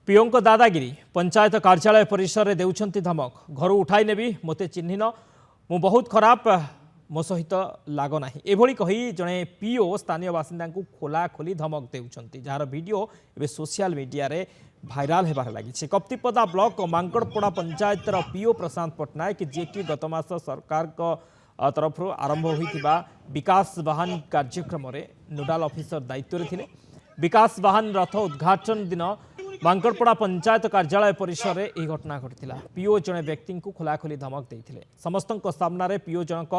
पीओं को दादागिरी पंचायत कार्यालय परिसर में देउछंती धमक घर उठाई नेबी मते चिन्हिन मु बहुत खराब मो सहित लाग नाही एभली कही जड़े पीओ स्थानीय बासिंदा को खोला खोली धमक देउछंती जार वीडियो एबे सोशल मीडिया रे भाइराल हेबार लागिছে कप्तिपदा ब्लॉक मांकड़पड़ा पंचायत पीओ प्रशांत पट्टनायक जे कि गत मास सरकार को तरफ आरंभ होइतिबा विकास वाहन कार्यक्रम रे नोडाल ऑफिसर दायित्व रे थिले विकास वाहन रथ उद्घाटन दिन मांकड़पड़ा पंचायत कार्यालय परिसर में यह घटना घटी पीओ जड़े व्यक्ति को खोलाखोली धमक देते समस्त सामने पीओ जनक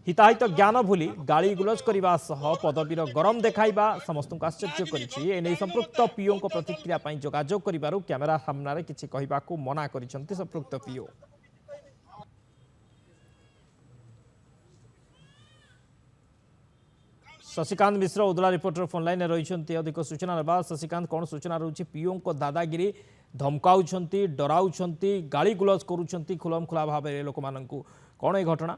हिताहित ज्ञान भूली गाड़ी गुलज करने सह पदवीर गरम देखाइबा समस्त आश्चर्य कर संपृक्त पीओ प्रतिक्रिया जोगाजोग कर कैमेरा सामने किसी कहवाक मना कर संपृक्त पीओ। शशिकांत मिश्र उदला रिपोर्टर फोन लाइन रही अधिक सूचना ना शशिकांत कौन सूचना रही पीओ को दादागिरी धमकाउं डराऊं गाड़ी गुलज करुँच खुलम खुला भाव लोक मान कौन ये घटना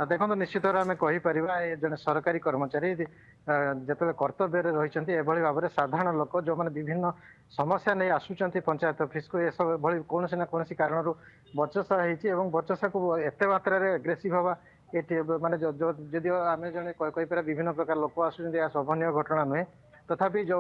देखो निश्चित भाव में कहीपर जड़े सरकारी कर्मचारी जो कर्तव्य रही भाव में साधारण लोक जो मैंने विभिन्न समस्या नहीं आसुँच पंचायत ऑफिस को यह सब कौन ना कौन कारण बचसा बचसा को एत मात्रा एग्रेसिव हवा ये माने जदि आम जन विभिन्न प्रकार लोक आसुँच शोभनीय घटना नुहे तथापि जो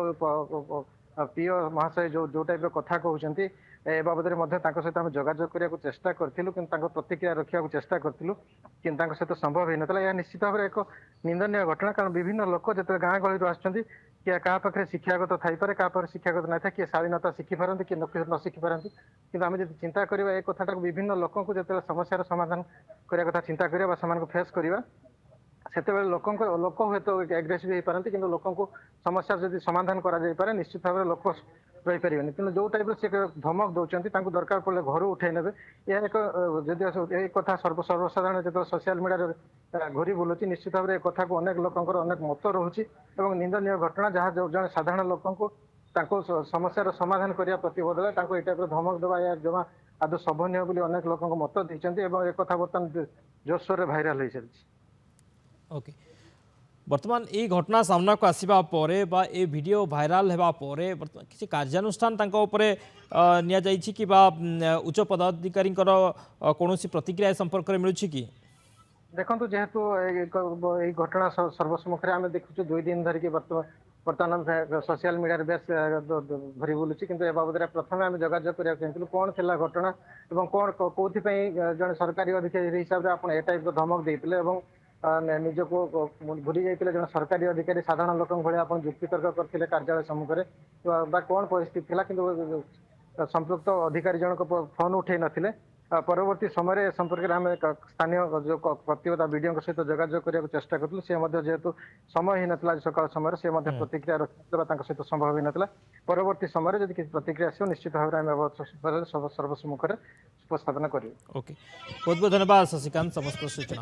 पीओ महाशय जो टाइप कथा कहते ए बाबद सहित आम जोगाजोग करने को चेष्टा करूँ कि प्रतिक्रिया रखा चेष्टा करूँ कि सहित संभव हो ना यह निश्चित भाव में एक निंदनीय घटना कारण विभिन्न लोक जो गाँ गहली आसुँच किए क्या पाखे शिक्षागत थाईपे क्या शिक्षागत ना था किए शालीनता शिखी पारती कि न शिखी पारती कि आम जो चिंता करवा ये कथा विभिन्न लोक जो समस्या समाधान करने कथा चिंता करवा फेस करवा से लोक हे तो एग्रेसिव हो पारती कि लोक समस्या जब समाधान करे निश्चित भाव में लोक रही पारे कि जो टाइप से धमक दौरान दरकार पड़े घर उठे ने यह एक जदि ये कथा सर्वसाधारण जो सोशल मीडिया घूरी बुलूँ निश्चित भाव में कथा को अनेक लोक अनेक मत रोचे निंदनीय घटना जहाँ जड़े साधारण लोक समस्या समाधान करने प्रति बदले ये टाइप धमक देवा या जमा आदौ शोभनीय बोली अनेक लोक मत देते एक कथा बर्तमान जोरसोर भाइराल हो चलती। ओके बर्तमान ये घटना सामना को आसवा ए वीडियो भाइराल होगा किसी कार्यानुष्ठान कि उच्च पदाधिकारी कौन प्रतिक्रिया संपर्क में मिलूँ कि देखो जेहेतु ये घटना सर्वसम्मुख आम देखुँ 2 दिन धरिकी बर्तमान सोशल मीडिया बेस भरी बुलूँ कि बाबद प्रथम आम जोगाजोग करने चाहूँ कौन थी घटना और कौन कौन जड़े सरकारी अधिकारी हिसाब से आप टाइप धमक देते निजक भूली जाते जन सरकारी अधिकारी साधारण लोक भाई आप युक्तितर्क करते कार्यालय सम्मुखें कौन परिस्थिति थी कि संपृक्त अधिकारी जनक फोन उठे नथिले परवर्ती समय संपर्क में आम स्थानीय जो प्रतियोगिता वीडियो सहित जोगाजोग करने चेष्टा करूँ सी जेहेतु समय ही नाला सकाल समय से प्रतिक्रिया रखा सहित संभव ही नाला परवर्ती समय जब किसी प्रतिक्रिया आसो निश्चित भाव में सर्वसम्मुखें उपस्थापन करें। ओके बहुत बहुत धन्यवाद शशिकांत समस्त सूचना।